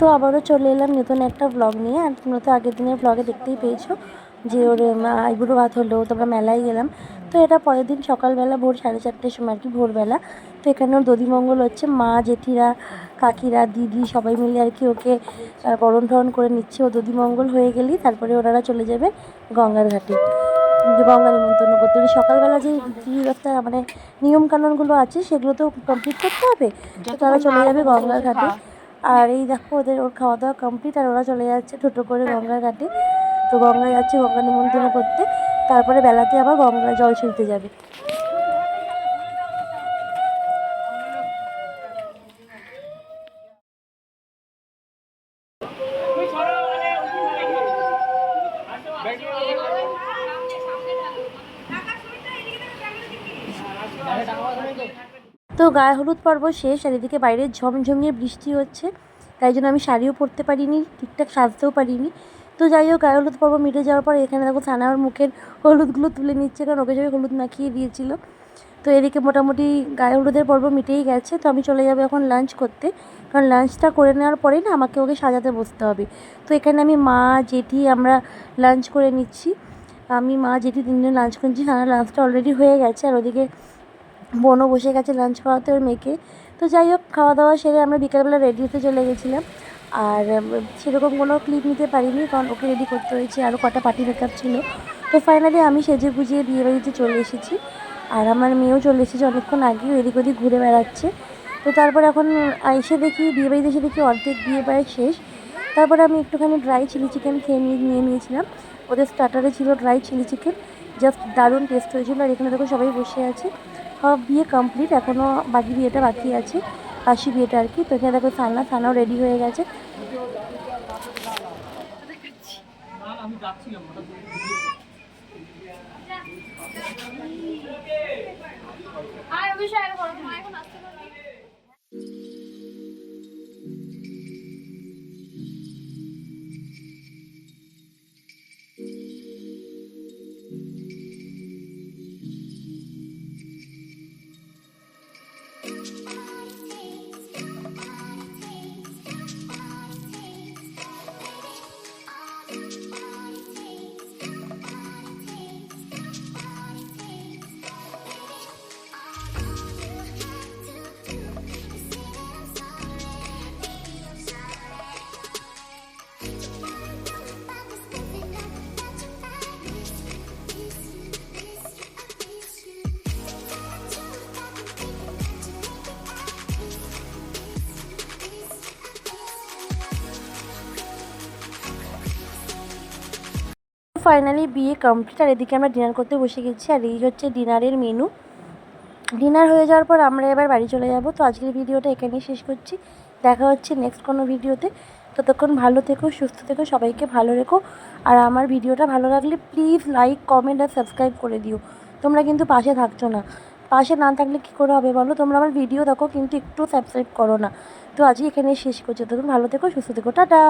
তো আবারও চলে এলাম নতুন একটা ব্লগ নিয়ে। আর তোমরা তো আগের দিনের ব্লগে দেখতেই পেয়েছো যে ওর আইবুড়ো ভাত হলো, তোমরা মেলায় গেলাম। তো এটা পরের দিন সকালবেলা ভোর 4:30টার সময় আর কি, ভোরবেলা। তো এখানে ওর দধিমঙ্গল হচ্ছে, মা জেঠিরা কাকিরা দিদি সবাই মিলে আর কি ওকে বরণ টরণ করে নিচ্ছে। ও দধিমঙ্গল হয়ে গেলেই তারপরে ওনারা চলে যাবে গঙ্গার ঘাটে, গঙ্গা নিমন্ত্রণ করতে। সকালবেলা যে রীতি ব্যবস্থা মানে নিয়মকানুনগুলো আছে সেগুলো তো কমপ্লিট করতে হবে। তো তারা চলে যাবে গঙ্গার ঘাটে। আর এই দেখো ওর খাওয়া দাওয়া কমপ্লিট, আর ওরা চলে যাচ্ছে টোটো করে গঙ্গার ঘাটে। তো গঙ্গায় যাচ্ছে গঙ্গা নিমন্ত্রণ করতে, তারপরে বেলাতে আবার গঙ্গায় জল ছুঁতে যাবে। তো গায়ে হলুদ পর্ব শেষ, আর এদিকে বাইরে ঝমঝমিয়ে বৃষ্টি হচ্ছে, তাই জন্য আমি শাড়িও পরতে পারিনি, ঠিকঠাক সাজতেও পারিনি। তো যাই হোক, গায়ে হলুদ পর্ব মিটে যাওয়ার পর এখানে দেখো সানার মুখের হলুদগুলো তুলে নিচ্ছে, কারণ ওকে সবাই হলুদ মাখিয়ে দিয়েছিল। তো এদিকে মোটামুটি গায়ে হলুদের পর্ব মিটেই গেছে। তো আমি চলে যাবো এখন লাঞ্চ করতে, কারণ লাঞ্চটা করে নেওয়ার পরেই না আমাকে ওকে সাজাতে বসতে হবে। তো এখানে আমি মা জেঠি আমরা লাঞ্চ করে নিচ্ছি। আমি মা জেঠি তিনজন লাঞ্চ করছি। সানার লাঞ্চটা অলরেডি হয়ে গেছে, আর ওদিকে বোনও বসে গেছে লাঞ্চ করাতে ওর মেয়েকে। তো যাই হোক, খাওয়া দাওয়া সেরে আমরা বিকেলবেলা রেডি হতে চলে গেছিলাম। আর সেরকম কোনো ক্লিপ নিতে পারিনি, কারণ ওকে রেডি করতে হয়েছে, আরও কটা পার্টি মেকআপ ছিল। তো ফাইনালি আমি সেজে গুজিয়ে বিয়েবাড়িতে চলে এসেছি, আর আমার মেয়েও চলে এসেছে অনেকক্ষণ আগেই, এদিক ওদিক ঘুরে বেড়াচ্ছে। তো তারপর এখন এসে দেখি বিয়েবাড়িতে এসে দেখি অর্ধেক বিয়ে প্রায় শেষ। তারপরে আমি একটুখানি ড্রাই চিলি চিকেন নিয়ে নিয়েছিলাম। ওদের স্টার্টারে ছিল ড্রাই চিলি চিকেন, জাস্ট দারুণ টেস্ট হয়েছিল। আর এখানে দেখো সবাই বসে আছে। সব বিয়ে কমপ্লিট, এখনও বিয়েটা বাকি আছে, কাশি বিয়েটা আর কি। তো এখানে দেখো সানাও রেডি হয়ে গেছে। ফাইনালি বিয়ে কমপ্লিট, আর এদিকে আমরা ডিনার করতে বসে গেছি। আর এই হচ্ছে ডিনারের মেনু। ডিনার হয়ে যাওয়ার পর আমরা এবার বাড়ি চলে যাব। তো আজকের ভিডিওটা এখানেই শেষ করছি, দেখা হচ্ছে নেক্সট কোনো ভিডিওতে। ততক্ষণ ভালো থেকো, সুস্থ থেকো, সবাইকে ভালো রেখো। আর আমার ভিডিওটা ভালো লাগলে প্লিজ লাইক কমেন্ট আর সাবস্ক্রাইব করে দিও। তোমরা কিন্তু পাশে থাকছো না, পাশে না থাকলে কী করে হবে বলো? তোমরা আমার ভিডিও দেখো কিন্তু একটু সাবস্ক্রাইব করো না। তো আজকে এখানেই শেষ করছি, ততক্ষণ ভালো থেকো, সুস্থ থেকো, টাটা।